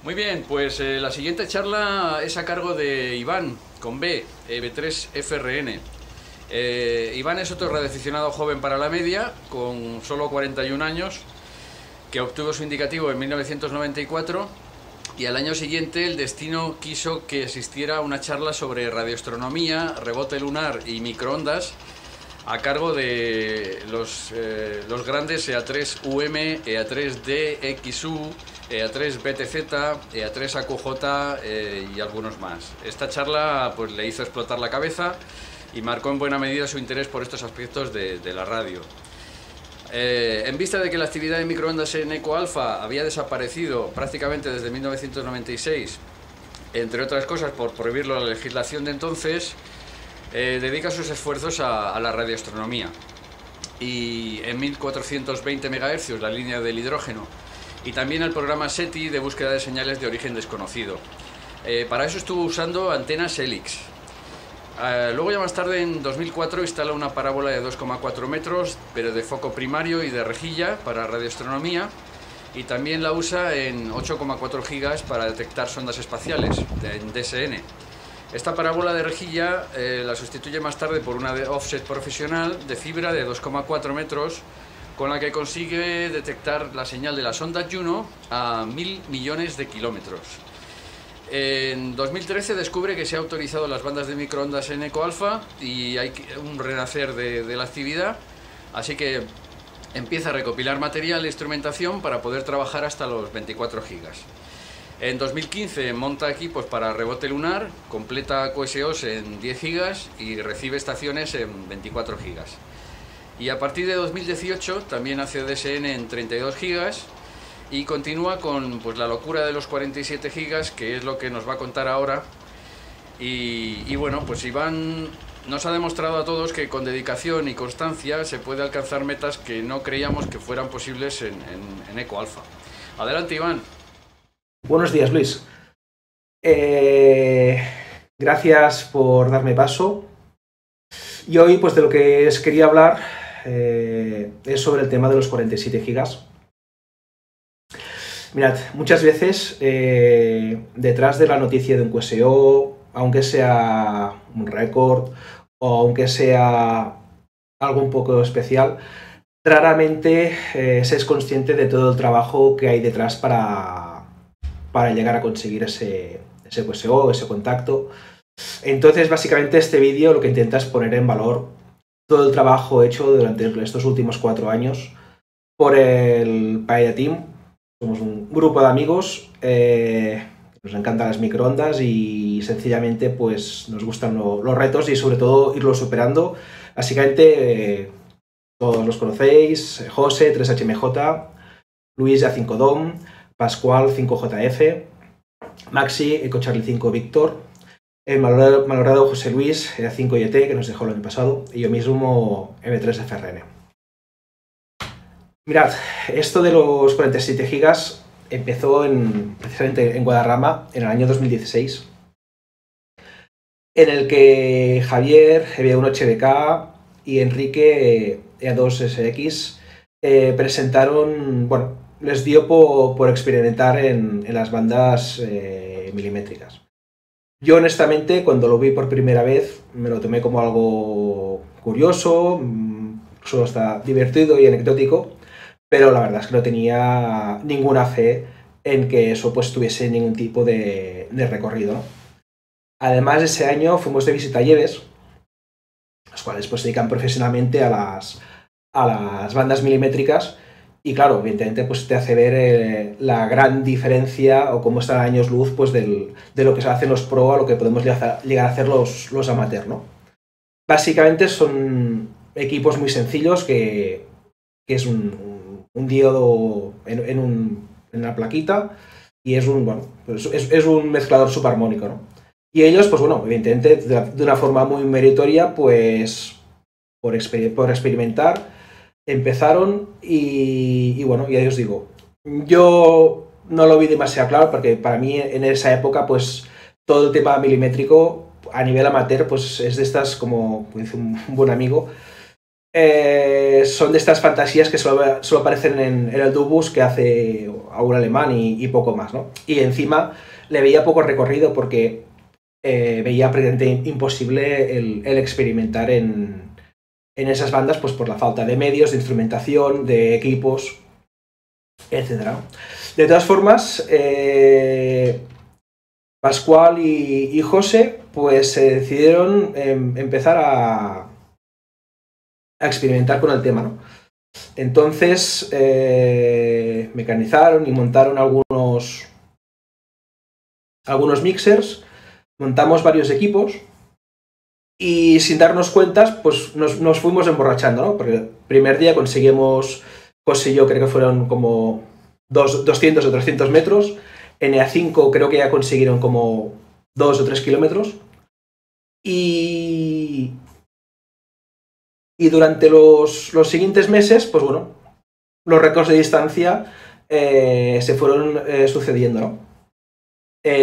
Muy bien, pues la siguiente charla es a cargo de Iván, con B, B3FRN. Iván es otro radioaficionado joven para la media, con solo 41 años, que obtuvo su indicativo en 1994 y al año siguiente el destino quiso que asistiera a una charla sobre radioastronomía, rebote lunar y microondas a cargo de los grandes EA3UM, EA3D, XU, EA3BTZ, EA3AQJ y algunos más. Esta charla pues le hizo explotar la cabeza y marcó en buena medida su interés por estos aspectos de la radio. En vista de que la actividad de microondas en Eco Alfa había desaparecido prácticamente desde 1996, entre otras cosas por prohibirlo la legislación de entonces, dedica sus esfuerzos a la radioastronomía. Y en 1420 MHz, la línea del hidrógeno, y también al programa SETI de búsqueda de señales de origen desconocido. Para eso estuvo usando antenas Helix. Luego ya más tarde, en 2004, instala una parábola de 2,4 metros, pero de foco primario y de rejilla para radioastronomía, y también la usa en 8,4 gigas para detectar sondas espaciales, en DSN. Esta parábola de rejilla la sustituye más tarde por una de offset profesional de fibra de 2,4 metros, con la que consigue detectar la señal de la sonda Juno a 1.000 millones de kilómetros. En 2013 descubre que se ha autorizado las bandas de microondas en Eco Alfa y hay un renacer de la actividad, así que empieza a recopilar material e instrumentación para poder trabajar hasta los 24 gigas. En 2015 monta equipos para rebote lunar, completa QSOs en 10 gigas y recibe estaciones en 24 gigas. Y a partir de 2018 también hace DSN en 32 gigas y continúa con pues, la locura de los 47 gigas, que es lo que nos va a contar ahora. Y bueno, pues Iván nos ha demostrado a todos que con dedicación y constancia se puede alcanzar metas que no creíamos que fueran posibles en Eco Alfa. Adelante, Iván. Buenos días, Luis. Gracias por darme paso. Y hoy, pues de lo que os quería hablar es sobre el tema de los 47 gigas. Mirad, muchas veces detrás de la noticia de un QSO, aunque sea un récord o aunque sea algo un poco especial, raramente se es consciente de todo el trabajo que hay detrás para llegar a conseguir ese QSO, ese contacto. Entonces, básicamente, este vídeo lo que intenta es poner en valor todo el trabajo hecho durante estos últimos 4 años por el Paella Team. Somos un grupo de amigos, nos encantan las microondas y sencillamente pues nos gustan los retos y sobre todo irlos superando. Básicamente, todos los conocéis: José, 3HMJ, Luis, A5DOM, Pascual, 5JF, Maxi, Eco Charlie 5 Víctor, el malogrado José Luis, A5YT, que nos dejó el año pasado, y yo mismo, M3FRN. Mirad, esto de los 47 gigas empezó precisamente en Guadarrama en el año 2016, en el que Javier, EB1HBK, y Enrique, EA2SX, presentaron, bueno, les dio por experimentar en las bandas milimétricas. Yo, honestamente, cuando lo vi por primera vez, me lo tomé como algo curioso, solo está divertido y anecdótico, pero la verdad es que no tenía ninguna fe en que eso pues tuviese ningún tipo de recorrido, ¿no? Además, ese año fuimos de visita a Lleves, los cuales pues se dedican profesionalmente a las bandas milimétricas, y claro, evidentemente pues te hace ver la gran diferencia o cómo están a años luz pues de lo que se hacen los pro a lo que podemos llegar a hacer los amateur, ¿no? Básicamente son equipos muy sencillos que es un diodo en una plaquita y es un mezclador subarmónico, ¿no? Y ellos, pues bueno, evidentemente de una forma muy meritoria, pues por experimentar, empezaron y bueno, ya os digo, yo no lo vi demasiado claro porque para mí en esa época pues todo el tema milimétrico a nivel amateur pues es de estas, como dice un buen amigo, son de estas fantasías que solo aparecen en el Dubus que hace a un alemán y poco más, ¿no? Y encima le veía poco recorrido porque veía prácticamente imposible el experimentar en esas bandas, pues por la falta de medios, de instrumentación, de equipos, etc. De todas formas, Pascual y José pues se decidieron empezar a experimentar con el tema, ¿no? Entonces mecanizaron y montaron algunos mixers, montamos varios equipos y sin darnos cuenta pues nos fuimos emborrachando, ¿no? Porque el primer día conseguimos, José y yo creo que fueron como 200 o 300 metros, en EA5 creo que ya consiguieron como 2 o 3 kilómetros y durante los siguientes meses, pues bueno, los récords de distancia se fueron sucediendo, ¿no?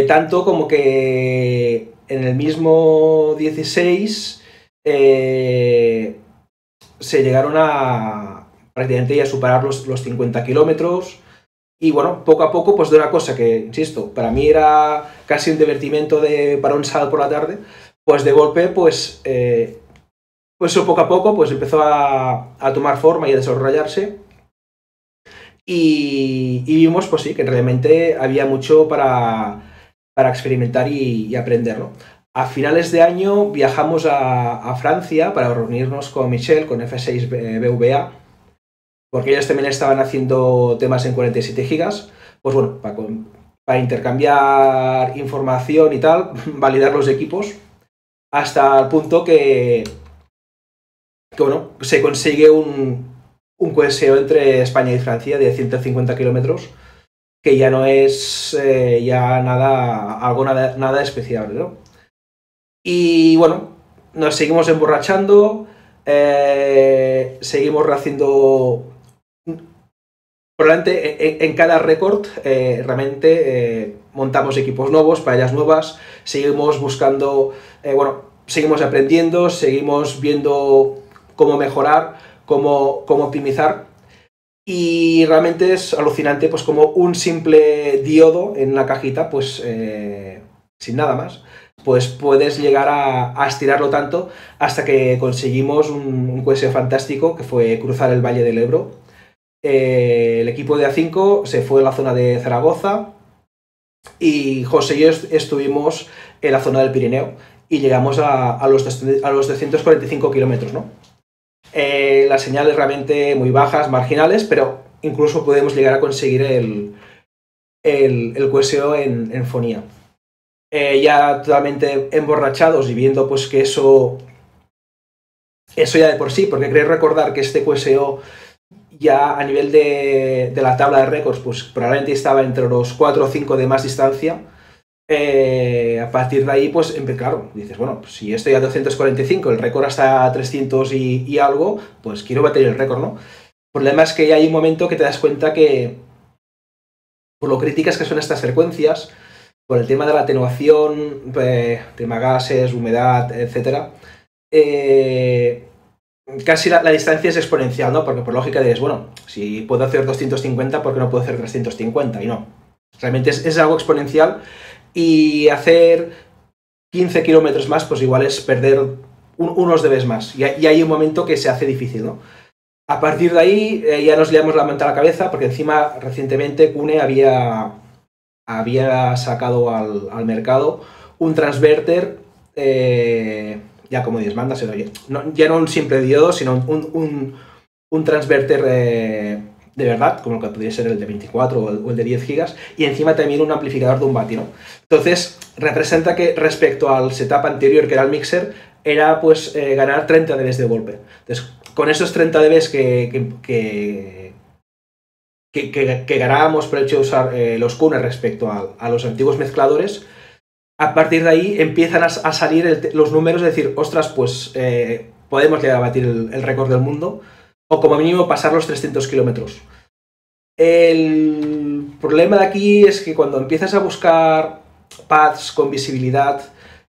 Tanto como que en el mismo 16 se llegaron a prácticamente ya superar los 50 kilómetros. Y bueno, poco a poco, pues de una cosa que, insisto, para mí era casi un divertimento para un sábado por la tarde, pues de golpe, pues eso poco a poco pues empezó a tomar forma y a desarrollarse. Y vimos, pues sí, que realmente había mucho para experimentar y aprender, ¿no? A finales de año viajamos a Francia para reunirnos con Michel, con F6 BVA, porque ellos también estaban haciendo temas en 47 gigas, pues bueno, para intercambiar información y tal, validar los equipos, hasta el punto que bueno, se consigue un QSO entre España y Francia de 150 kilómetros, que ya no es ya nada especial, ¿no? Y bueno, nos seguimos emborrachando, seguimos haciendo. Probablemente en cada récord realmente montamos equipos nuevos, playas nuevas, seguimos buscando, bueno, seguimos aprendiendo, seguimos viendo cómo mejorar, cómo optimizar. Y realmente es alucinante, pues como un simple diodo en una cajita, pues sin nada más, pues puedes llegar a estirarlo tanto hasta que conseguimos un QSO fantástico, que fue cruzar el Valle del Ebro. El equipo de A5 se fue a la zona de Zaragoza y José y yo estuvimos en la zona del Pirineo y llegamos a los 245 kilómetros, ¿no? Las señales realmente muy bajas, marginales, pero incluso podemos llegar a conseguir el QSO en fonía. Ya totalmente emborrachados y viendo pues que eso ya de por sí, porque queréis recordar que este QSO ya a nivel de la tabla de récords, pues probablemente estaba entre los 4 o 5 de más distancia. A partir de ahí, pues claro, dices, bueno, pues si estoy a 245, el récord hasta a 300 y algo, pues quiero bater el récord, ¿no? El problema es que ya hay un momento que te das cuenta que, por lo críticas que son estas frecuencias, por el tema de la atenuación, tema gases, humedad, etc., casi la distancia es exponencial, ¿no? Porque por lógica dices, bueno, si puedo hacer 250, ¿por qué no puedo hacer 350? Y no. Realmente es algo exponencial y hacer 15 kilómetros más, pues igual es perder unos dBs más. Y hay un momento que se hace difícil, ¿no? A partir de ahí ya nos liamos la manta a la cabeza, porque encima recientemente Cune había sacado al mercado un transverter ya como Dios manda, ya no un simple diodo, sino un transverter de verdad, como lo que podría ser el de 24 o el de 10 gigas, y encima también un amplificador de 1 vatio, ¿no? Entonces, representa que respecto al setup anterior, que era el mixer, era pues ganar 30 dBs de golpe. Entonces, con esos 30 dBs que ganábamos por el hecho de usar los Cune respecto a los antiguos mezcladores, a partir de ahí empiezan a salir los números, de decir, ostras, pues podemos llegar a batir el récord del mundo, o como mínimo pasar los 300 kilómetros. El problema de aquí es que cuando empiezas a buscar paths con visibilidad,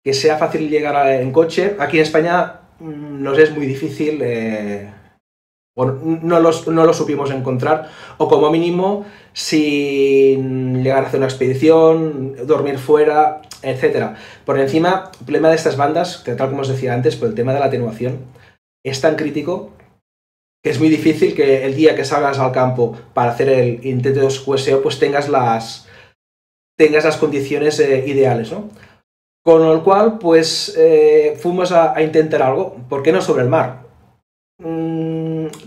que sea fácil llegar en coche, aquí en España nos es muy difícil no lo supimos encontrar, o como mínimo sin llegar a hacer una expedición, dormir fuera, etc. Por encima, el problema de estas bandas, que tal como os decía antes, por el tema de la atenuación, es tan crítico que es muy difícil que el día que salgas al campo para hacer el intento de QSO, pues tengas las condiciones ideales, ¿no? Con lo cual, pues fuimos a intentar algo. ¿Por qué no sobre el mar?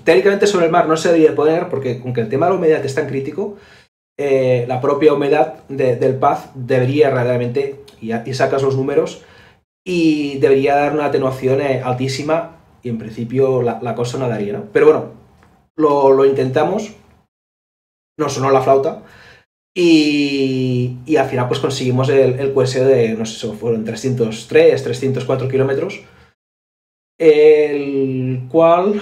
Teóricamente sobre el mar no se debería poner, porque aunque el tema de la humedad es tan crítico, la propia humedad del Paz debería realmente, y sacas los números, y debería dar una atenuación altísima, y en principio la cosa no daría, ¿no? Pero bueno, lo intentamos, nos sonó la flauta, y al final pues conseguimos el QSO de, no sé, fueron 303, 304 kilómetros, el cual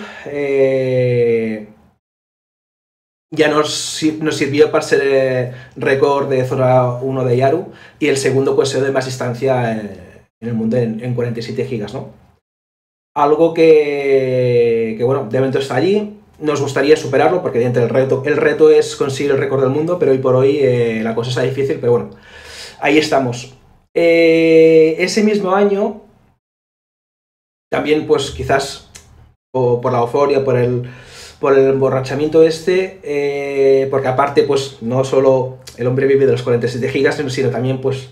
ya nos sirvió para ser récord de zona 1 de Yaru y el segundo QSO de más distancia en el mundo en 47 gigas, ¿no? Algo que bueno, de momento está allí. Nos gustaría superarlo porque dentro el reto es conseguir el récord del mundo, pero hoy por hoy la cosa está difícil, pero bueno, ahí estamos. Ese mismo año, también pues quizás por la euforia, por el emborrachamiento porque aparte pues no solo el hombre vive de los 47 gigas, sino también pues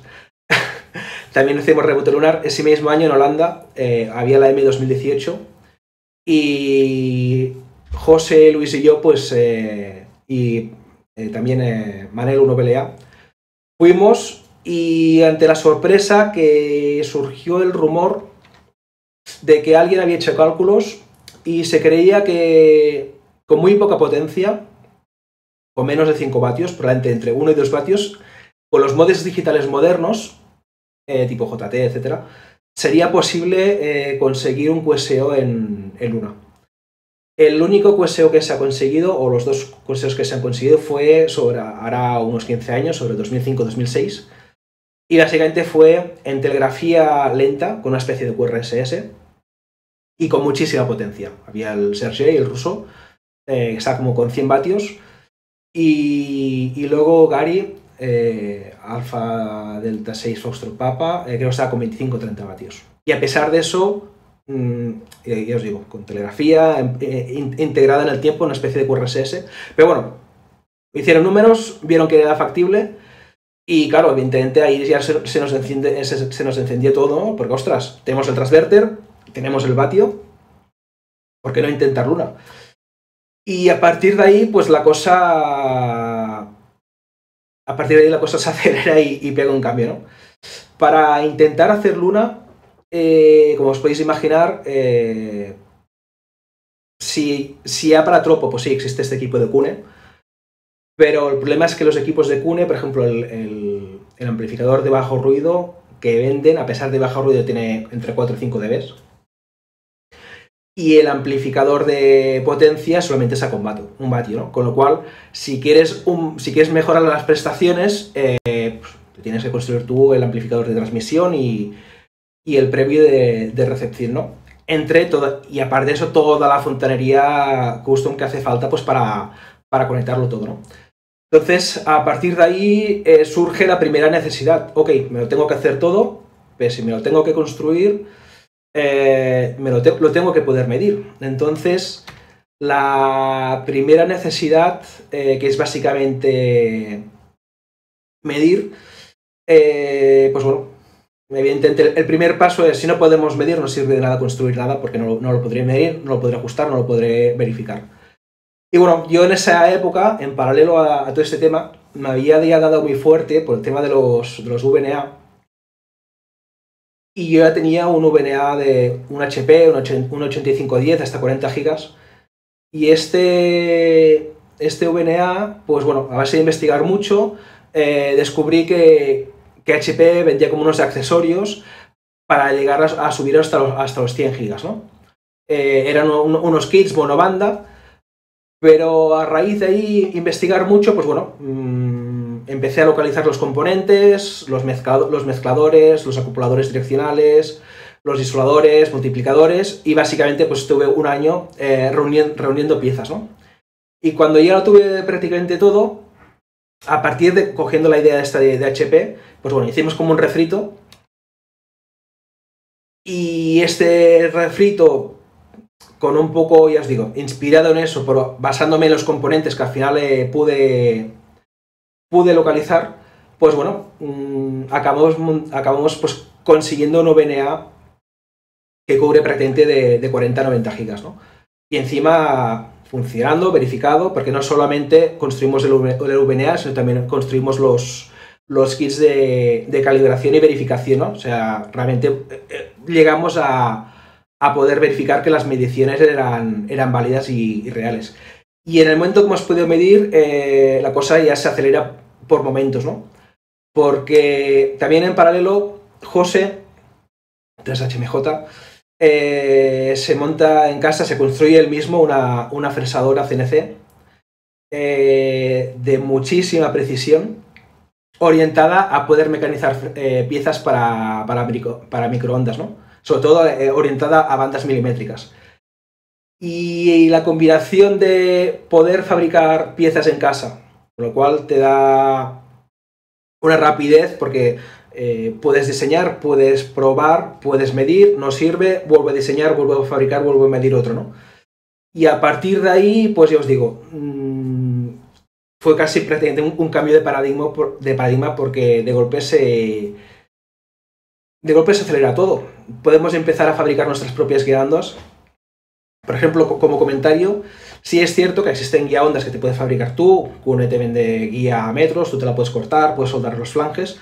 también hicimos rebote lunar. Ese mismo año en Holanda había la M2018 y José, Luis y yo, pues, también Manel 1BLA, fuimos y ante la sorpresa que surgió el rumor de que alguien había hecho cálculos y se creía que con muy poca potencia, con menos de 5 vatios, probablemente entre 1 y 2 vatios, con los modems digitales modernos, tipo JT, etc., sería posible conseguir un QSO en Luna. El único QSO que se ha conseguido, o los dos QSOs que se han conseguido, fue sobre ahora unos 15 años, sobre 2005-2006, y básicamente fue en telegrafía lenta, con una especie de QRSS, y con muchísima potencia. Había el Sergei, el ruso, que estaba como con 100 vatios, y luego Gary, Alfa Delta 6 Foxtrot Papa, creo que estaba con 25-30 vatios. Y a pesar de eso, ya os digo, con telegrafía integrada en el tiempo, una especie de QRSS, pero bueno, hicieron números, vieron que era factible y claro, evidentemente ahí ya se nos encendió todo, ¿no? Porque ostras, tenemos el transverter, tenemos el vatio, ¿por qué no intentar Luna? Y a partir de ahí, pues la cosa se acelera y pega un cambio, ¿no? Para intentar hacer Luna, como os podéis imaginar, si hay para tropo, pues sí, existe este equipo de Cune, pero el problema es que los equipos de Cune, por ejemplo, el amplificador de bajo ruido que venden, a pesar de bajo ruido, tiene entre 4 y 5 dB, y el amplificador de potencia solamente saca un vatio, ¿no? Con lo cual, si quieres mejorar las prestaciones, pues, tienes que construir tú el amplificador de transmisión y el previo de recepción, ¿no? Y aparte de eso, toda la fontanería custom que hace falta pues para conectarlo todo, ¿no? Entonces, a partir de ahí surge la primera necesidad. Ok, me lo tengo que hacer todo, pero si me lo tengo que construir, lo tengo que poder medir. Entonces, la primera necesidad, que es básicamente medir, pues bueno, evidentemente el primer paso es, si no podemos medir, no sirve de nada construir nada, porque no lo podré medir, no lo podré ajustar, no lo podré verificar. Y bueno, yo en esa época, en paralelo a todo este tema, me había ya dado muy fuerte por el tema de los VNA, y yo ya tenía un VNA de un HP, un 8510 hasta 40 gigas, y este VNA, pues bueno, a base de investigar mucho, descubrí que HP vendía como unos accesorios para llegar a subir hasta los 100 gigas, ¿no? Eran unos kits monobanda, pero a raíz de ahí investigar mucho, pues bueno, empecé a localizar los componentes, los mezcladores, los acopladores direccionales, los isoladores, multiplicadores, y básicamente pues estuve un año reuniendo piezas, ¿no? Y cuando ya lo tuve prácticamente todo, a partir de cogiendo la idea esta de HP, pues bueno, hicimos como un refrito, y este refrito, con un poco, ya os digo, inspirado en eso, pero basándome en los componentes que al final pude localizar, pues bueno, acabamos pues consiguiendo un VNA que cubre prácticamente de 40 a 90 gigas, ¿no? Y encima funcionando, verificado, porque no solamente construimos el VNA, sino también construimos los kits de calibración y verificación, ¿no? O sea, realmente llegamos a poder verificar que las mediciones eran válidas y reales. Y en el momento que hemos podido medir, la cosa ya se acelera por momentos, ¿no? Porque también en paralelo, José, 3HMJ, se monta en casa, se construye él mismo una fresadora CNC de muchísima precisión, orientada a poder mecanizar piezas para microondas, ¿no? Sobre todo orientada a bandas milimétricas. Y la combinación de poder fabricar piezas en casa, con lo cual te da una rapidez, porque puedes diseñar, puedes probar, puedes medir, no sirve, vuelvo a diseñar, vuelvo a fabricar, vuelvo a medir otro, ¿no? Y a partir de ahí, pues ya os digo, fue casi prácticamente un cambio de paradigma, porque de golpe se acelera todo. Podemos empezar a fabricar nuestras propias guiaondas. Por ejemplo, como comentario, sí es cierto que existen guiaondas que te puedes fabricar tú, QNET te vende guía a metros, tú te la puedes cortar, puedes soldar los flanges,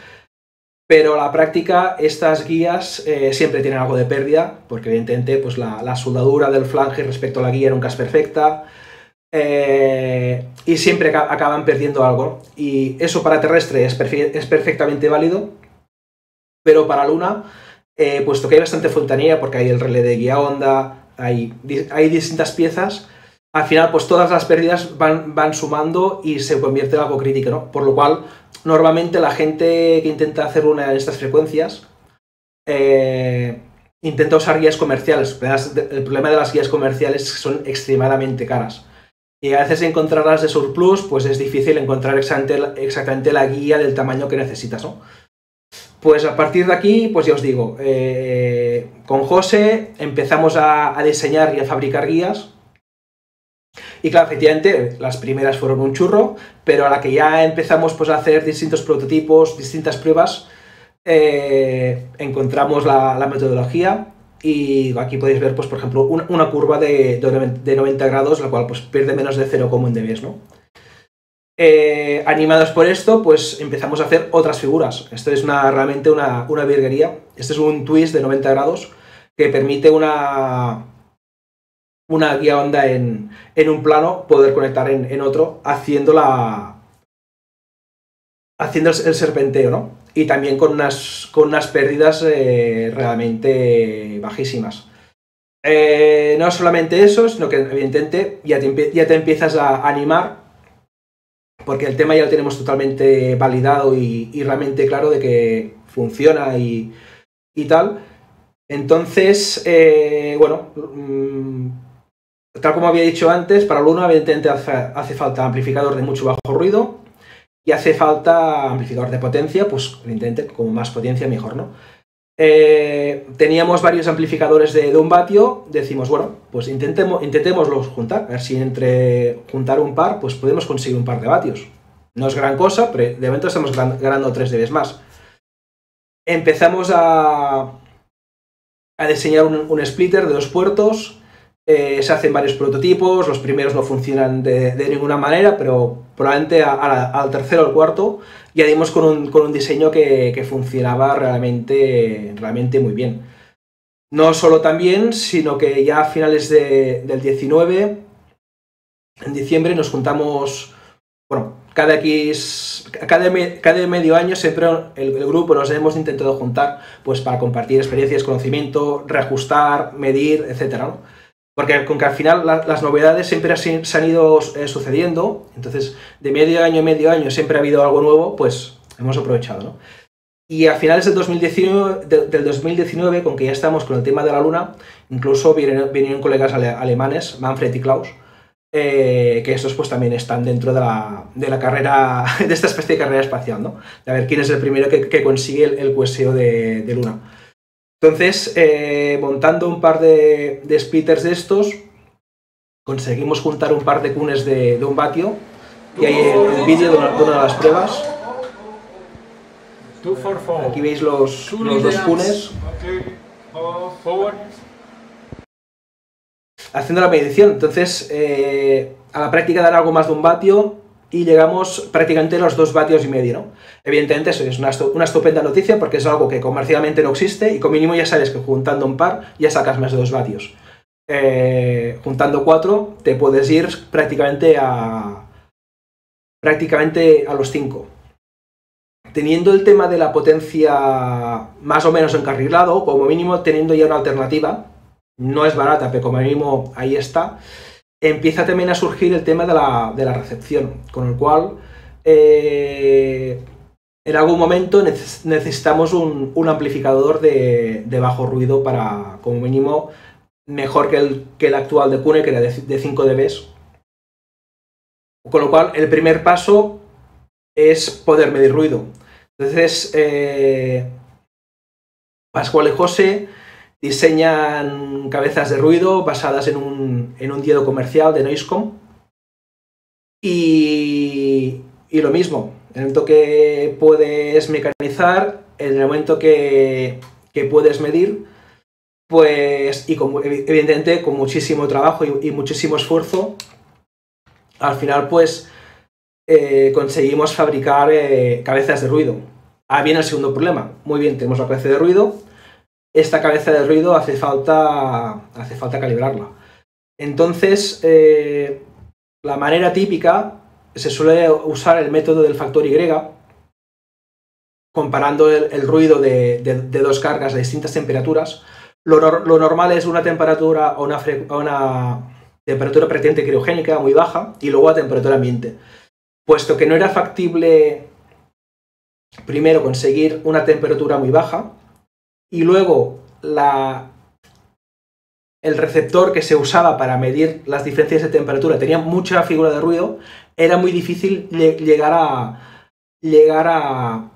pero a la práctica estas guías siempre tienen algo de pérdida, porque evidentemente pues, la soldadura del flange respecto a la guía nunca es perfecta, y siempre acaban perdiendo algo. Y eso para terrestre es perfectamente válido, pero para Luna, puesto que hay bastante fontanería, porque hay el relé de guía onda, hay distintas piezas, al final pues todas las pérdidas van sumando y se convierte en algo crítico, ¿no? Por lo cual, normalmente la gente que intenta hacer una de estas frecuencias intenta usar guías comerciales. El problema de las guías comerciales es que son extremadamente caras. Y a veces encontrarlas de surplus, pues es difícil encontrar exactamente la guía del tamaño que necesitas, ¿no? Pues a partir de aquí, pues ya os digo, con José empezamos a diseñar y a fabricar guías. Y claro, efectivamente, las primeras fueron un churro, pero a la que ya empezamos pues, a hacer distintos prototipos, distintas pruebas, encontramos la metodología. Y aquí podéis ver, pues, por ejemplo, una curva de 90 grados, la cual pues, pierde menos de 0, como en dBs, ¿no? Animados por esto, pues empezamos a hacer otras figuras. Esto es realmente una virguería. Este es un twist de 90 grados que permite una guía onda en un plano poder conectar en otro, haciendo el serpenteo, ¿no? Y también con unas pérdidas realmente bajísimas. No solamente eso, sino que evidentemente ya te empiezas a animar, porque el tema ya lo tenemos totalmente validado y realmente claro de que funciona y tal. Entonces, bueno, tal como había dicho antes, para Luna evidentemente hace falta amplificador de mucho bajo ruido y hace falta amplificador de potencia, pues evidentemente como más potencia mejor, ¿no? Teníamos varios amplificadores de 1 vatio, decimos, bueno, pues intentémoslos juntar, a ver si entre juntar un par, pues podemos conseguir un par de vatios. No es gran cosa, pero de momento estamos ganando 3 dB más. Empezamos a diseñar un splitter de 2 puertos, se hacen varios prototipos, los primeros no funcionan de ninguna manera, pero probablemente al tercero o al cuarto ya dimos con un diseño que funcionaba realmente muy bien. No solo también, sino que ya a finales del 19, en diciembre, nos juntamos, bueno, cada medio año siempre el grupo nos hemos intentado juntar pues para compartir experiencias, conocimiento, reajustar, medir, etcétera, ¿no? Porque con que al final las novedades siempre se han ido sucediendo, entonces de medio año siempre ha habido algo nuevo, pues hemos aprovechado, ¿no? Y a finales del 2019, con que ya estamos con el tema de la Luna, incluso vinieron colegas alemanes, Manfred y Klaus, que estos pues también están dentro de la carrera, de esta especie de carrera espacial, ¿no? De a ver quién es el primero que consigue el QSO de Luna. Entonces, montando un par de splitters de estos, conseguimos juntar un par de cunes de 1 vatio, y hay el vídeo de una de las pruebas. Aquí veis los 2 cunes haciendo la medición. Entonces, a la práctica dan algo más de 1 vatio y llegamos prácticamente a los 2 vatios y medio, ¿no? Evidentemente eso es una estupenda noticia porque es algo que comercialmente no existe y como mínimo ya sabes que juntando un par ya sacas más de 2 vatios. Juntando 4 te puedes ir prácticamente a los 5. Teniendo el tema de la potencia más o menos encarrilado, como mínimo teniendo ya una alternativa, no es barata, pero como mínimo ahí está, empieza también a surgir el tema de la recepción, con el cual en algún momento necesitamos un amplificador de bajo ruido para, como mínimo, mejor que el actual de Cune, que era de 5 dB. Con lo cual, el primer paso es poder medir ruido. Entonces, Pascual y José diseñan cabezas de ruido basadas en un diodo comercial de Noisecom. Y lo mismo, en el momento que puedes mecanizar, en el momento que puedes medir, pues, y evidentemente con muchísimo trabajo y muchísimo esfuerzo, al final pues conseguimos fabricar cabezas de ruido. Ahora viene el segundo problema. Muy bien, tenemos la cabeza de ruido. Esta cabeza de ruido hace falta calibrarla. Entonces, la manera típica se suele usar el método del factor Y, comparando el ruido de 2 cargas a distintas temperaturas. Lo normal es una temperatura o una temperatura prácticamente criogénica muy baja y luego a temperatura ambiente. Puesto que no era factible primero conseguir una temperatura muy baja y luego el receptor que se usaba para medir las diferencias de temperatura tenía mucha figura de ruido, era muy difícil llegar a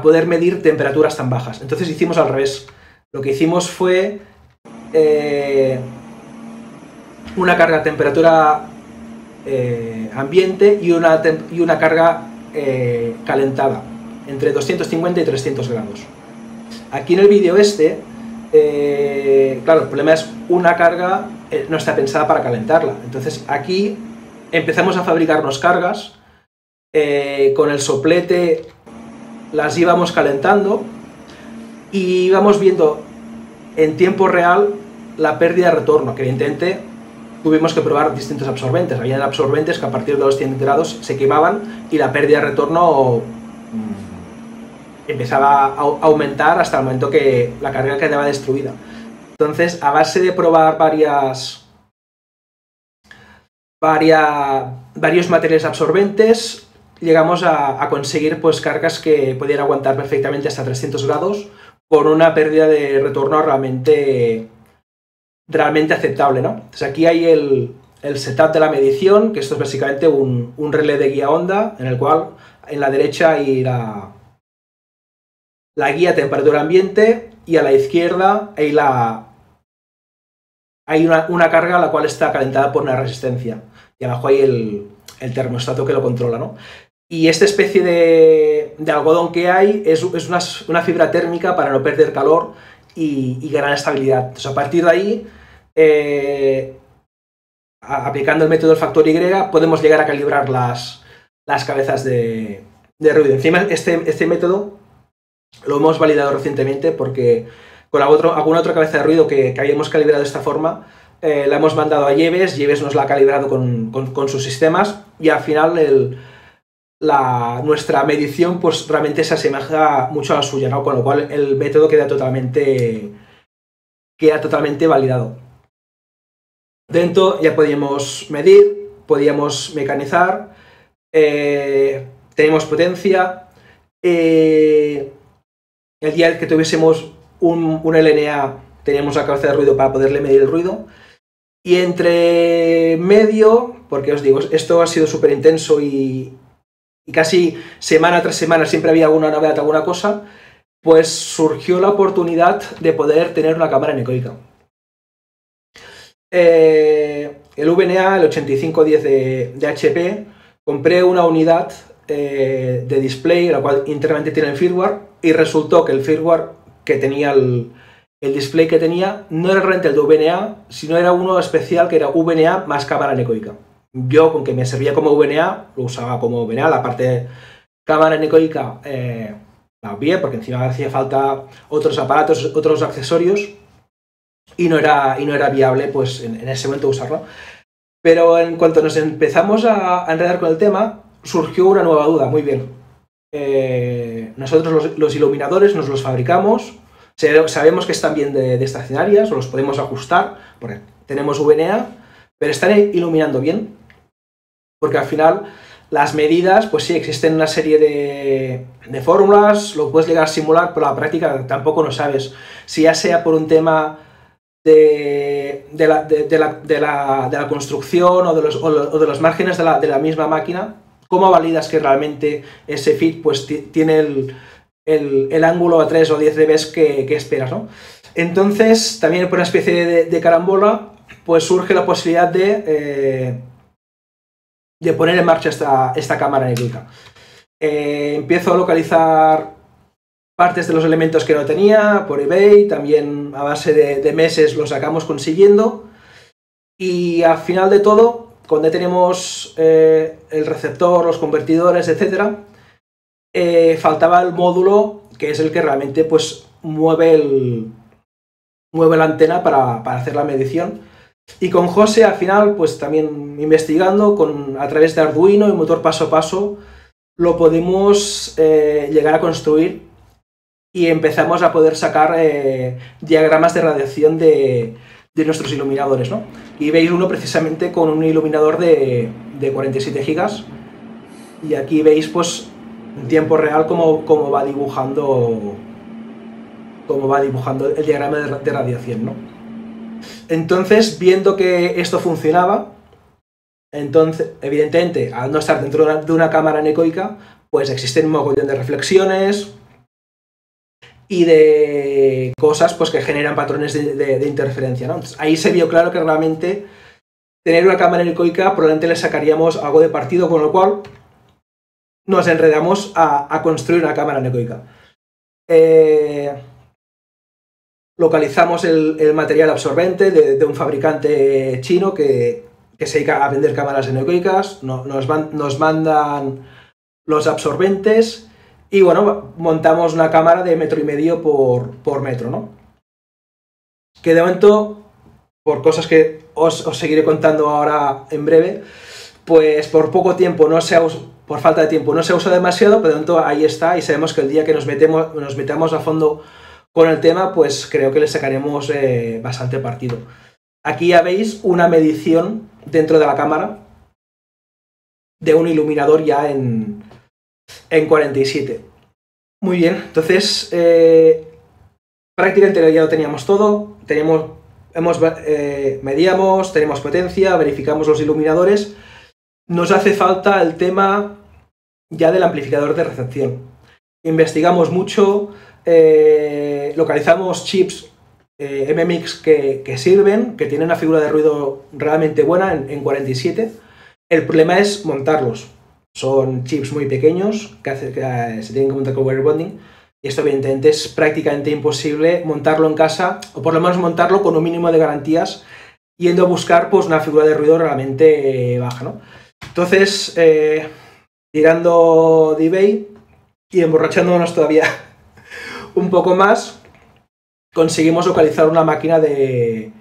poder medir temperaturas tan bajas. Entonces hicimos al revés. Lo que hicimos fue una carga a temperatura ambiente y una carga calentada, entre 250 y 300 grados. Aquí en el vídeo claro, el problema es una carga no está pensada para calentarla. Entonces aquí empezamos a fabricarnos cargas, con el soplete las íbamos calentando y íbamos viendo en tiempo real la pérdida de retorno, que evidentemente tuvimos que probar distintos absorbentes. Había absorbentes que a partir de los 100 grados se quemaban y la pérdida de retorno empezaba a aumentar hasta el momento que la carga quedaba destruida. Entonces, a base de probar varios materiales absorbentes, llegamos a conseguir pues cargas que podían aguantar perfectamente hasta 300 grados con una pérdida de retorno realmente aceptable, ¿no? Entonces aquí hay el setup de la medición, que esto es básicamente un relé de guía onda, en el cual en la derecha hay la guía temperatura ambiente y a la izquierda hay una carga la cual está calentada por una resistencia y abajo hay el termostato que lo controla, ¿no? Y esta especie de algodón que hay es una fibra térmica para no perder calor y ganar estabilidad. Entonces, a partir de ahí, aplicando el método del factor Y, podemos llegar a calibrar las cabezas de ruido. Encima, este método lo hemos validado recientemente porque con alguna otra cabeza de ruido que habíamos calibrado de esta forma, la hemos mandado a Yves nos la ha calibrado con sus sistemas y al final nuestra medición pues realmente se asemeja mucho a la suya, ¿no? Con lo cual el método queda totalmente validado. Dentro ya podíamos medir, podíamos mecanizar, tenemos potencia. El día que tuviésemos un LNA, teníamos la cabeza de ruido para poderle medir el ruido. Y entre medio, porque os digo, esto ha sido súper intenso y casi semana tras semana siempre había alguna novedad, alguna cosa, pues surgió la oportunidad de poder tener una cámara anecoica. El VNA, el 8510 de HP, compré una unidad de display, la cual internamente tiene el firmware, y resultó que el firmware que tenía el display que tenía no era realmente el de VNA, sino era uno especial que era VNA más cámara anecoica. Yo, con que me servía como VNA, lo usaba como VNA, la parte de cámara anecoica la obvié, porque encima hacía falta otros aparatos, otros accesorios, y no era viable pues en ese momento usarlo. Pero en cuanto nos empezamos a enredar con el tema, surgió una nueva duda. Muy bien, nosotros los iluminadores nos los fabricamos, sabemos que están bien de estacionarias, o los podemos ajustar, porque tenemos VNA, pero ¿están iluminando bien? Porque al final las medidas, pues sí, existen una serie de fórmulas, lo puedes llegar a simular, pero a la práctica tampoco lo sabes. Si ya sea por un tema de la construcción o de los márgenes de la misma máquina, ¿cómo validas que realmente ese fit pues tiene el ángulo a 3 o 10 dB que esperas, ¿no? Entonces, también por una especie de carambola, pues surge la posibilidad de poner en marcha esta cámara anecoica. Empiezo a localizar partes de los elementos que no tenía por eBay, también a base de meses los acabamos consiguiendo, y al final de todo, cuando tenemos el receptor, los convertidores, etc., faltaba el módulo, que es el que realmente pues mueve la antena para hacer la medición. Y con José, al final, pues también investigando a través de Arduino y motor paso a paso, lo pudimos llegar a construir, y empezamos a poder sacar diagramas de radiación de nuestros iluminadores, ¿no? Y veis uno precisamente con un iluminador de 47 gigas, y aquí veis pues en tiempo real cómo va dibujando el diagrama de radiación, ¿no? Entonces, viendo que esto funcionaba, entonces, evidentemente, al no estar dentro de una cámara anecoica, pues existen un mogollón de reflexiones y de cosas pues que generan patrones de interferencia, ¿no? Entonces, ahí se vio claro que realmente tener una cámara anecoica probablemente le sacaríamos algo de partido, con lo cual nos enredamos a construir una cámara anecoica. Localizamos el material absorbente de un fabricante chino que se dedica a vender cámaras anecoicas, nos mandan los absorbentes, y bueno, montamos una cámara de 1,5 m por metro, ¿no? Que de momento, por cosas que os seguiré contando ahora en breve, pues por poco tiempo por falta de tiempo no se usa demasiado, pero de momento ahí está, y sabemos que el día que nos metamos a fondo con el tema, pues creo que le sacaremos bastante partido. Aquí ya veis una medición dentro de la cámara de un iluminador ya en 47. Muy bien, entonces prácticamente ya lo teníamos todo, medíamos, tenemos potencia, verificamos los iluminadores. Nos hace falta el tema ya del amplificador de recepción. Investigamos mucho, localizamos chips MMX que sirven, que tienen una figura de ruido realmente buena en 47. El problema es montarlos. Son chips muy pequeños que se tienen que montar con wire bonding, y esto evidentemente es prácticamente imposible montarlo en casa, o por lo menos montarlo con un mínimo de garantías, yendo a buscar pues una figura de ruido realmente baja, ¿no? Entonces, tirando de eBay y emborrachándonos todavía un poco más, conseguimos localizar una máquina de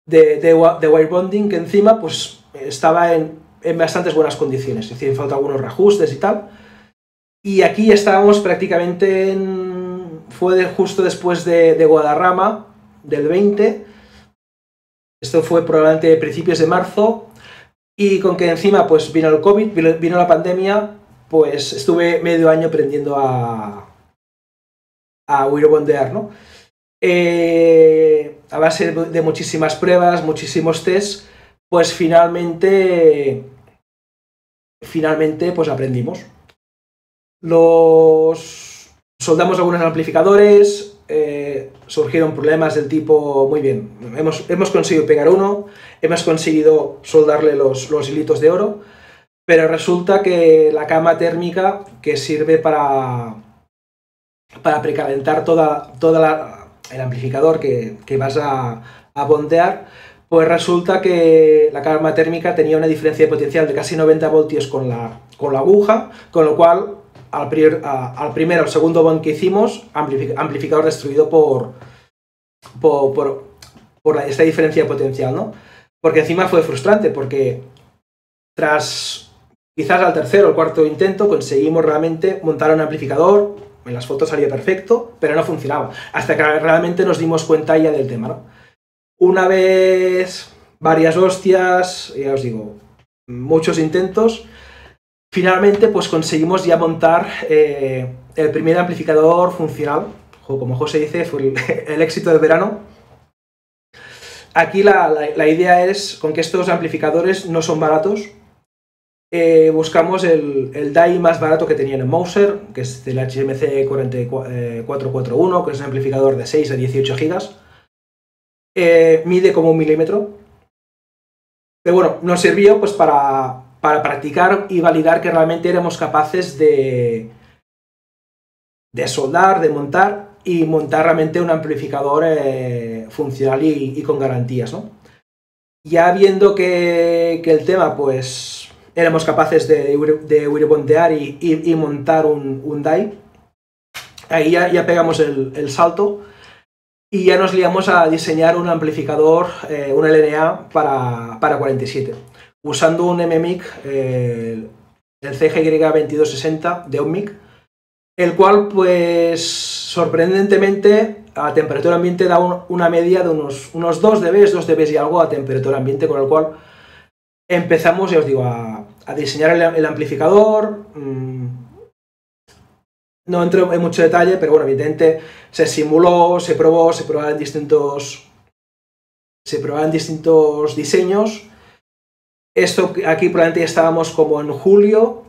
wire bonding que encima pues estaba en bastantes buenas condiciones, es decir, falta algunos reajustes y tal. Y aquí estábamos prácticamente fue justo después de Guadarrama, del 20. Esto fue probablemente principios de marzo, y con que encima pues vino el COVID, vino la pandemia, pues estuve medio año aprendiendo a wirebondear, ¿no? A base de muchísimas pruebas, muchísimos tests, pues finalmente pues aprendimos. Soldamos algunos amplificadores, surgieron problemas del tipo, muy bien, hemos conseguido pegar uno, hemos conseguido soldarle los hilitos de oro, pero resulta que la cama térmica que sirve para precalentar el amplificador que vas a bondear, pues resulta que la cama térmica tenía una diferencia de potencial de casi 90 voltios con la aguja, con lo cual al primero o segundo bond que hicimos, amplificador destruido por esta diferencia de potencial, ¿no? Porque encima fue frustrante, porque tras quizás al tercero o cuarto intento conseguimos realmente montar un amplificador. En las fotos salía perfecto, pero no funcionaba, hasta que realmente nos dimos cuenta ya del tema, ¿no? Una vez, varias hostias, ya os digo, muchos intentos, finalmente pues conseguimos ya montar el primer amplificador funcional. Como José dice, fue el éxito del verano. Aquí la idea es, con que estos amplificadores no son baratos, buscamos el DAI más barato que tenían en Mouser, que es el HMC 4441, que es un amplificador de 6 a 18 gigas. Mide como 1 milímetro. Pero bueno, nos sirvió pues para practicar y validar que realmente éramos capaces de soldar, de montar realmente un amplificador funcional y con garantías, ¿no? Ya viendo que el tema, pues éramos capaces de wirebondear y montar un DAI, ahí ya pegamos el salto y ya nos liamos a diseñar un amplificador, un LNA para 47, usando un MMIC, el CGY2260 de OMMIC, el cual pues sorprendentemente a temperatura ambiente da una media de unos 2 dB y algo a temperatura ambiente, con el cual empezamos, ya os digo, a diseñar el amplificador. No entro en mucho detalle, pero bueno, evidentemente se simuló, se probaban distintos diseños. Esto aquí probablemente estábamos como en julio,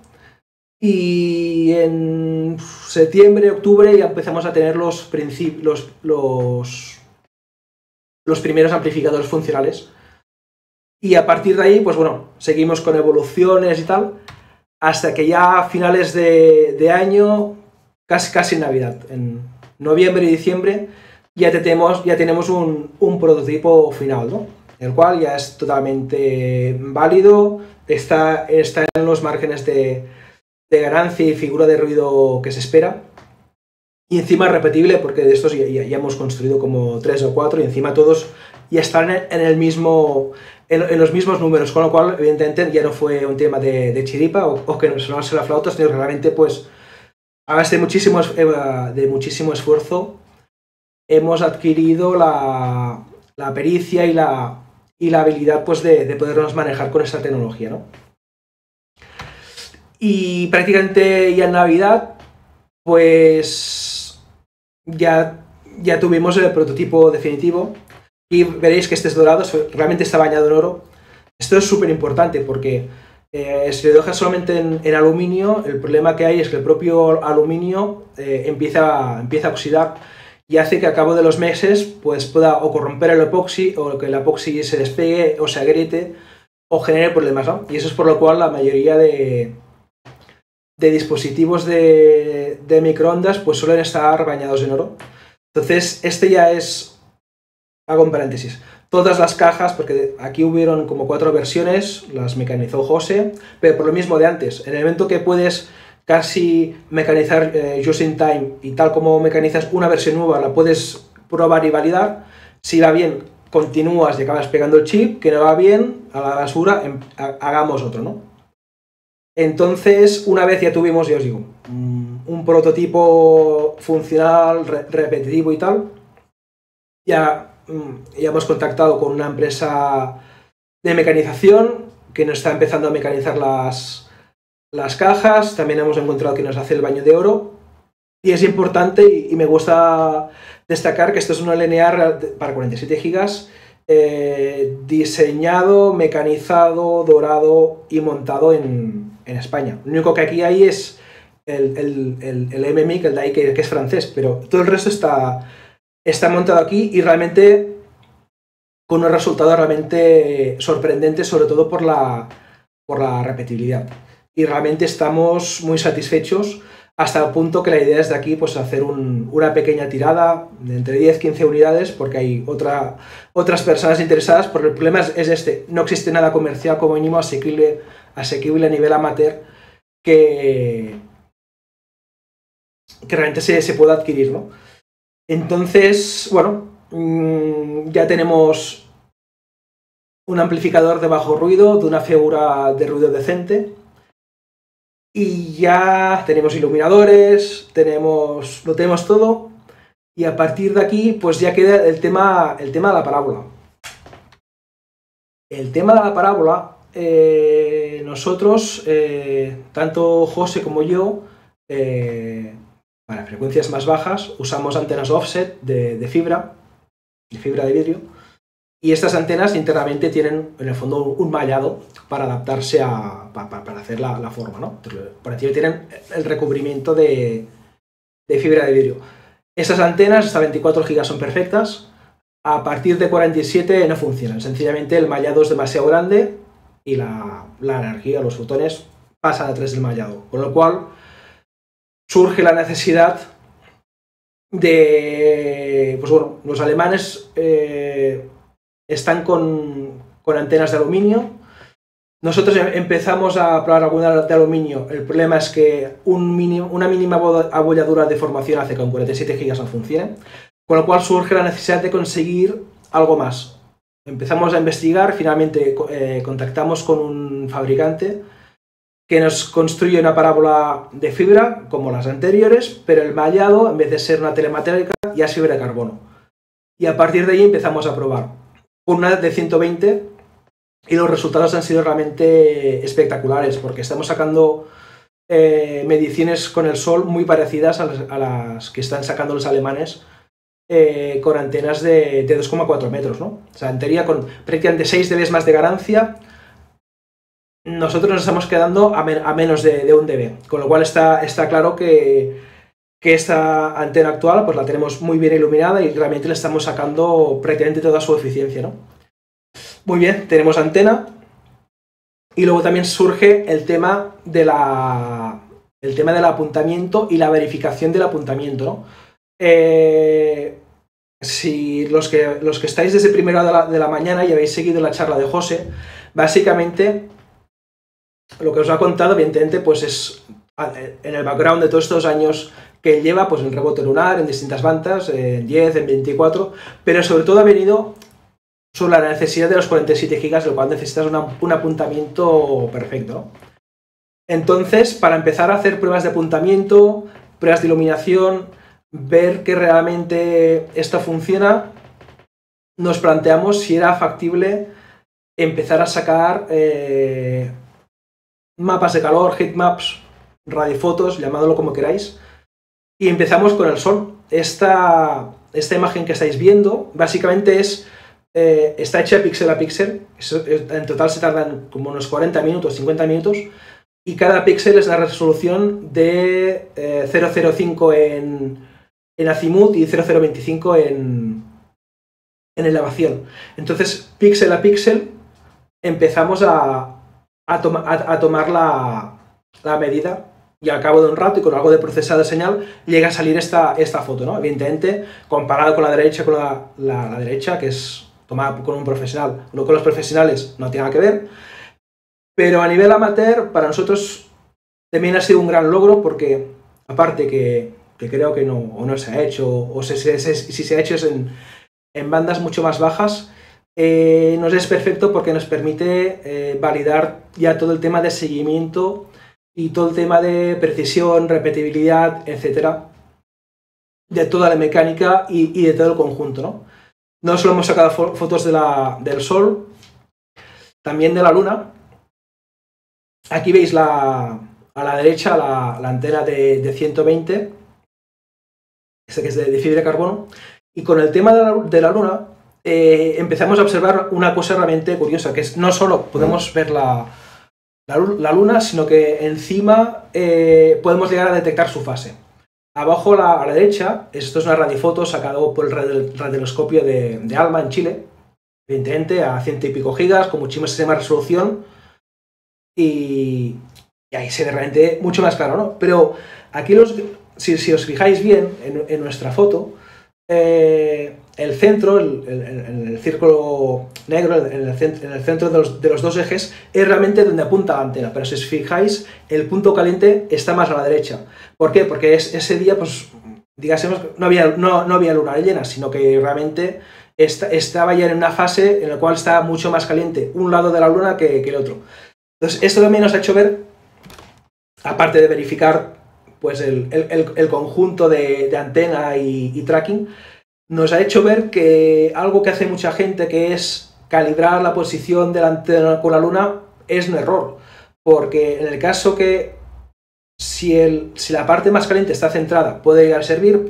y en septiembre, octubre ya empezamos a tener los primeros amplificadores funcionales. Y a partir de ahí, pues bueno, seguimos con evoluciones y tal, hasta que ya a finales de año, casi en Navidad, en noviembre y diciembre, ya tenemos un prototipo final, ¿no? El cual ya es totalmente válido, está en los márgenes de ganancia y figura de ruido que se espera, y encima repetible, porque de estos ya hemos construido como 3 o 4, y encima todos ya están en los mismos números, con lo cual evidentemente ya no fue un tema de chiripa o que nos sonase la flauta, sino realmente pues a base de muchísimo esfuerzo hemos adquirido la pericia y la habilidad pues de podernos manejar con esta tecnología, ¿no? Y prácticamente ya en Navidad pues ya tuvimos el prototipo definitivo, y veréis que este es dorado, realmente está bañado en oro. Esto es súper importante porque si lo dejas solamente en aluminio, el problema que hay es que el propio aluminio empieza a oxidar, y hace que a cabo de los meses pues pueda o corromper el epoxi, o que el epoxi se despegue o se agriete o genere problemas, ¿no? Y eso es por lo cual la mayoría de dispositivos de microondas pues suelen estar bañados en oro. Entonces este ya es, hago un paréntesis, todas las cajas, porque aquí hubieron como 4 versiones, las mecanizó José, pero por lo mismo de antes, en el momento que puedes casi mecanizar just in time, y tal como mecanizas una versión nueva, la puedes probar y validar. Si va bien, continúas y acabas pegando el chip; que no va bien, a la basura, hagamos otro, ¿no? Entonces, una vez ya tuvimos, ya os digo, un prototipo funcional, repetitivo y tal, ya hemos contactado con una empresa de mecanización que nos está empezando a mecanizar las cajas. También hemos encontrado que nos hace el baño de oro, Y es importante y me gusta destacar que esto es una LNA para 47 gigas, diseñado, mecanizado, dorado y montado en España. Lo único que aquí hay es el MMIC, el DAI, que es francés, pero todo el resto está montado aquí y realmente con unos resultados realmente sorprendentes, sobre todo por la repetibilidad. Y realmente estamos muy satisfechos, hasta el punto que la idea es de aquí pues hacer una pequeña tirada de entre 10-15 unidades, porque hay otras personas interesadas, porque el problema es este: no existe nada comercial como mínimo asequible a nivel amateur que realmente se pueda adquirir, ¿no? Entonces, bueno, ya tenemos un amplificador de bajo ruido, de una figura de ruido decente, y ya tenemos iluminadores, lo tenemos todo, y a partir de aquí pues ya queda el tema de la parábola. El tema de la parábola, nosotros, tanto José como yo, para frecuencias más bajas usamos antenas offset de fibra de vidrio, y estas antenas internamente tienen en el fondo un mallado para adaptarse para hacer la forma, ¿no? Por encima tienen el recubrimiento de fibra de vidrio. Estas antenas hasta 24 GB son perfectas, a partir de 47 no funcionan, sencillamente el mallado es demasiado grande y la energía, los fotones pasan a través del mallado, con lo cual surge la necesidad de, pues bueno, los alemanes están con antenas de aluminio. Nosotros empezamos a probar algunas de aluminio. El problema es que una mínima abolladura de formación hace que con 47 GB no funcione, con lo cual surge la necesidad de conseguir algo más. Empezamos a investigar, finalmente contactamos con un fabricante que nos construye una parábola de fibra, como las anteriores, pero el mallado, en vez de ser una telemática, ya es fibra de carbono. Y a partir de ahí empezamos a probar con una de 120, y los resultados han sido realmente espectaculares, porque estamos sacando mediciones con el sol muy parecidas a las que están sacando los alemanes con antenas de 2,4 metros, ¿no? O sea, en teoría, con prácticamente 6 dB más de ganancia, nosotros nos estamos quedando a menos de 1 dB, con lo cual está claro que esta antena actual pues la tenemos muy bien iluminada y realmente le estamos sacando prácticamente toda su eficiencia, ¿no? Muy bien, tenemos antena, y luego también surge el tema del apuntamiento y la verificación del apuntamiento, ¿no? Si los que estáis desde primera hora de la mañana y habéis seguido la charla de José, básicamente lo que os ha contado, evidentemente, pues es en el background de todos estos años que él lleva, pues en rebote lunar, en distintas bandas, en 10, en 24, pero sobre todo ha venido sobre la necesidad de los 47 GB, lo cual necesitas un apuntamiento perfecto, ¿no? Entonces, para empezar a hacer pruebas de apuntamiento, pruebas de iluminación, ver que realmente esto funciona, nos planteamos si era factible empezar a sacar mapas de calor, heatmaps, radiofotos, llamadlo como queráis, y empezamos con el sol. Esta imagen que estáis viendo básicamente está hecha píxel a píxel. En total se tardan como unos 40 minutos, 50 minutos, y cada píxel es la resolución de 0,05 en azimut y 0,025 en elevación. Entonces, píxel a píxel, empezamos a tomar la medida, y al cabo de un rato y con algo de procesado de señal llega a salir esta foto, ¿no? Evidentemente, comparado con la derecha, la derecha, que es tomada con un profesional, no con los profesionales, no tiene nada que ver, pero a nivel amateur para nosotros también ha sido un gran logro, porque aparte que creo que no se ha hecho, o si se ha hecho es en bandas mucho más bajas, nos es perfecto porque nos permite validar ya todo el tema de seguimiento y todo el tema de precisión, repetibilidad, etcétera, de toda la mecánica y de todo el conjunto, ¿no? No solo hemos sacado fotos del sol, también de la luna. Aquí veis a la derecha la antena de 120, este que es de fibra de carbono, y con el tema de la Luna empezamos a observar una cosa realmente curiosa, que es no solo podemos ver la Luna, sino que encima podemos llegar a detectar su fase. Abajo a la derecha, esto es una radiofoto sacado por el radioscopio de ALMA en Chile, evidentemente a 100 y pico gigas, con muchísima resolución, y ahí se ve realmente mucho más claro, ¿no? Pero aquí, si os fijáis bien en nuestra foto, el centro, el círculo negro, en el centro de los dos ejes, es realmente donde apunta la antena. Pero si os fijáis, el punto caliente está más a la derecha. ¿Por qué? Porque ese día, pues, digásemos, no había luna llena, sino que realmente estaba ya en una fase en la cual estaba mucho más caliente un lado de la luna que el otro. Entonces, esto también nos ha hecho ver, aparte de verificar pues, el conjunto de antena y tracking, nos ha hecho ver que algo que hace mucha gente, que es calibrar la posición de la antena con la luna, es un error. Porque en el caso que si la parte más caliente está centrada, puede llegar a servir,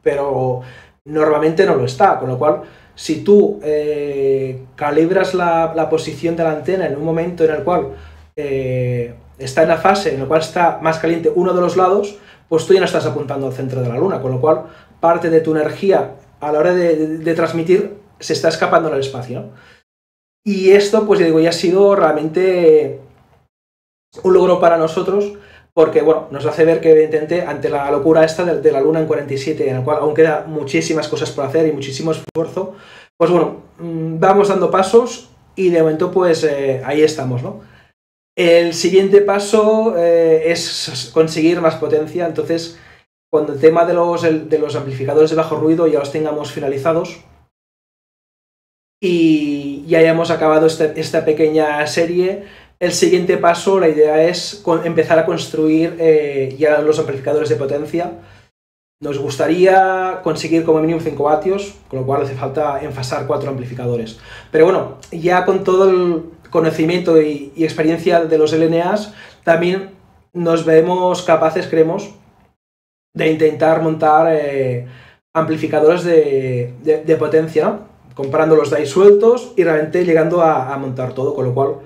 pero normalmente no lo está. Con lo cual, si tú calibras la posición de la antena en un momento en el cual está en la fase en la cual está más caliente uno de los lados, pues tú ya no estás apuntando al centro de la luna, con lo cual parte de tu energía a la hora de transmitir se está escapando al espacio, ¿no? Y esto, pues ya digo, ya ha sido realmente un logro para nosotros, porque bueno, nos hace ver que evidentemente ante la locura esta de la Luna en 47, en la cual aún queda muchísimas cosas por hacer y muchísimo esfuerzo, pues bueno, vamos dando pasos y de momento pues ahí estamos, ¿no? El siguiente paso es conseguir más potencia. Entonces, cuando el tema de los amplificadores de bajo ruido ya los tengamos finalizados y ya hayamos acabado esta pequeña serie, el siguiente paso, la idea es empezar a construir ya los amplificadores de potencia. Nos gustaría conseguir como mínimo 5 vatios, con lo cual hace falta enfasar 4 amplificadores. Pero bueno, ya con todo el conocimiento y experiencia de los LNAs, también nos vemos capaces, creemos, de intentar montar amplificadores de potencia, ¿no? Comparando los DAI sueltos y realmente llegando a montar todo, con lo cual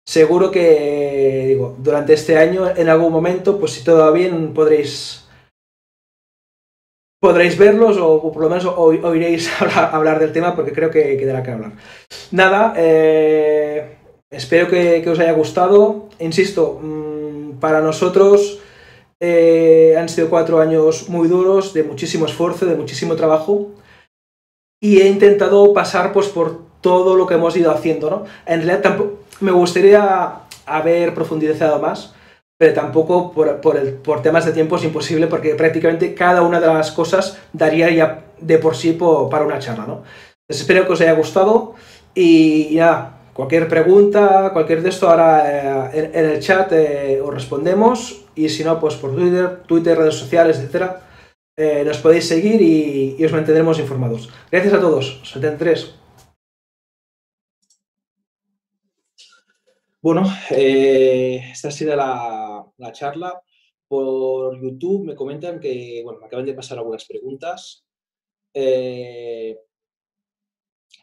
seguro que, digo, durante este año, en algún momento, pues si todo va bien, podréis verlos o por lo menos oiréis hablar del tema, porque creo que dará que hablar. Nada, espero que os haya gustado. Insisto, para nosotros han sido 4 años muy duros, de muchísimo esfuerzo, de muchísimo trabajo, y he intentado pasar pues por todo lo que hemos ido haciendo, ¿no? En realidad tampoco me gustaría haber profundizado más, pero tampoco por temas de tiempo es imposible, porque prácticamente cada una de las cosas daría ya de por sí para una charla, ¿no? Entonces espero que os haya gustado y nada, cualquier pregunta, cualquier de esto, ahora en el chat os respondemos, y si no, pues por Twitter, redes sociales, etcétera, nos podéis seguir y os mantendremos informados. Gracias a todos. 73. Bueno, esta ha sido la charla. Por YouTube me comentan que, bueno, me acaban de pasar algunas preguntas.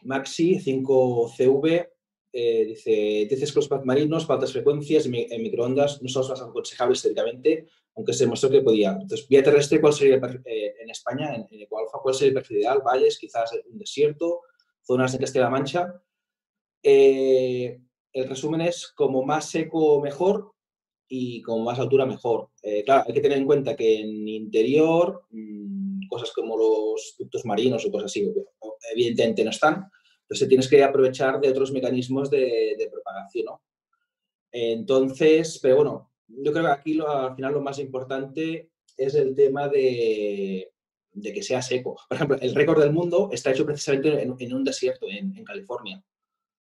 Maxi 5CV dice: dices que los submarinos para altas frecuencias en microondas no son los más aconsejables teóricamente, aunque se demostró que podía. Entonces, vía terrestre, ¿cuál sería en España, en Ecuador, cuál sería el perfil ideal? Valles, quizás un desierto, zonas de Castilla-La Mancha. El resumen es: como más seco, mejor, y con más altura, mejor. Claro, hay que tener en cuenta que en interior, cosas como los ductos marinos o cosas así, evidentemente no están. Entonces tienes que aprovechar de otros mecanismos de propagación, ¿no? Entonces, pero bueno, yo creo que aquí al final lo más importante es el tema de que sea seco. Por ejemplo, el récord del mundo está hecho precisamente en un desierto, en California.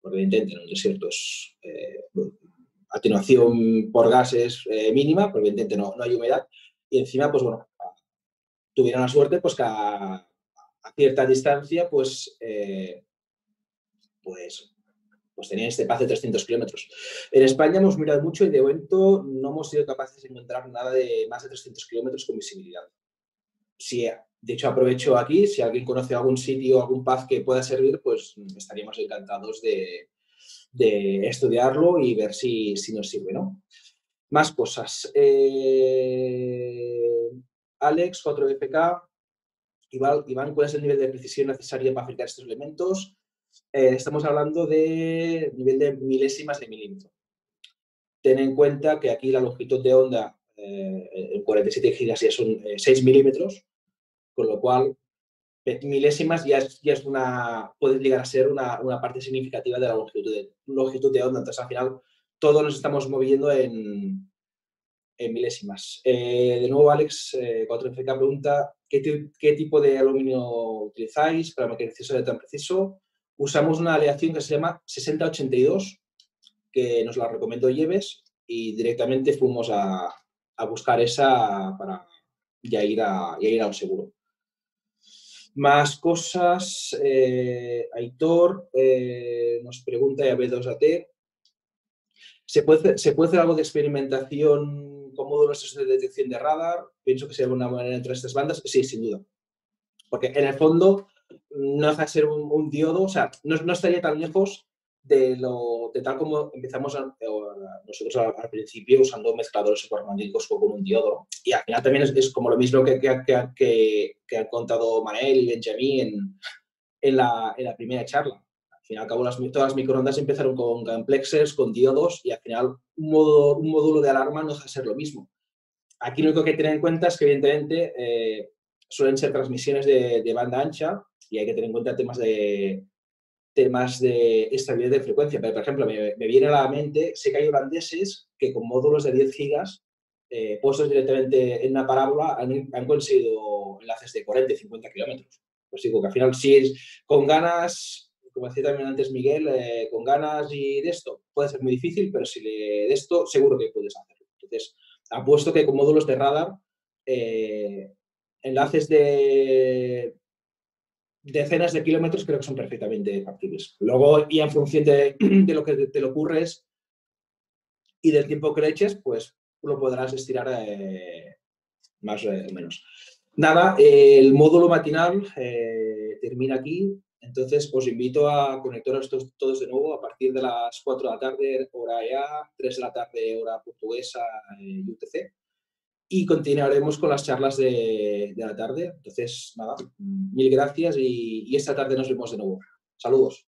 Porque evidentemente en un desierto es atenuación por gases mínima, porque evidentemente no hay humedad, y encima, pues bueno, tuvieron la suerte pues que a cierta distancia pues tenían este paz de 300 kilómetros. En España hemos mirado mucho y de momento no hemos sido capaces de encontrar nada de más de 300 kilómetros con visibilidad. si, de hecho, aprovecho aquí, si alguien conoce algún sitio, algún path que pueda servir, pues estaríamos encantados de estudiarlo y ver si nos sirve, ¿no? Más cosas. Alex, 4FK. Iván, ¿cuál es el nivel de precisión necesario para fabricar estos elementos? Estamos hablando de nivel de milésimas de milímetro. Ten en cuenta que aquí la longitud de onda en 47 gigas ya son 6 milímetros, con lo cual milésimas ya es puede llegar a ser una parte significativa de la longitud de onda. Entonces, al final, todos nos estamos moviendo en milésimas. De nuevo, Alex, 4FK pregunta, ¿qué tipo de aluminio utilizáis para magnetización de tan preciso? Usamos una aleación que se llama 6082, que nos la recomendó Lleves, y directamente fuimos a buscar esa para ya ir a un seguro. Más cosas. Aitor nos pregunta, y a B2AT, ¿se puede hacer algo de experimentación con módulos de detección de radar? Pienso que sería una manera entre estas bandas. Sí, sin duda. Porque en el fondo no deja de ser un diodo, o sea, no estaría tan lejos de tal como empezamos nosotros al principio usando mezcladores supermagnéticos con un diodo. Y al final también es como lo mismo que han contado Manel y Benjamín en la primera charla. Al fin y al cabo, todas las microondas empezaron con gamplexers, con diodos, y al final un módulo de alarma no deja de ser lo mismo. Aquí lo único que hay que tener en cuenta es que, evidentemente, suelen ser transmisiones de banda ancha y hay que tener en cuenta temas de estabilidad de frecuencia. Pero, por ejemplo, me viene a la mente, sé que hay holandeses que con módulos de 10 gigas puestos directamente en una parábola han conseguido enlaces de 40 y 50 kilómetros. Pues digo que al final, si es con ganas, como decía también antes Miguel, con ganas y de esto, puede ser muy difícil, pero si de esto, seguro que puedes hacerlo. Entonces, apuesto que con módulos de radar, enlaces de decenas de kilómetros creo que son perfectamente factibles. Luego, y en función de lo que te lo ocurres y del tiempo que le eches, pues lo podrás estirar más o menos. Nada, el módulo matinal termina aquí. Entonces, os invito a conectaros todos de nuevo a partir de las 4 de la tarde, hora EA, 3 de la tarde, hora portuguesa, UTC. Y continuaremos con las charlas de la tarde. Entonces, nada, mil gracias y esta tarde nos vemos de nuevo. Saludos.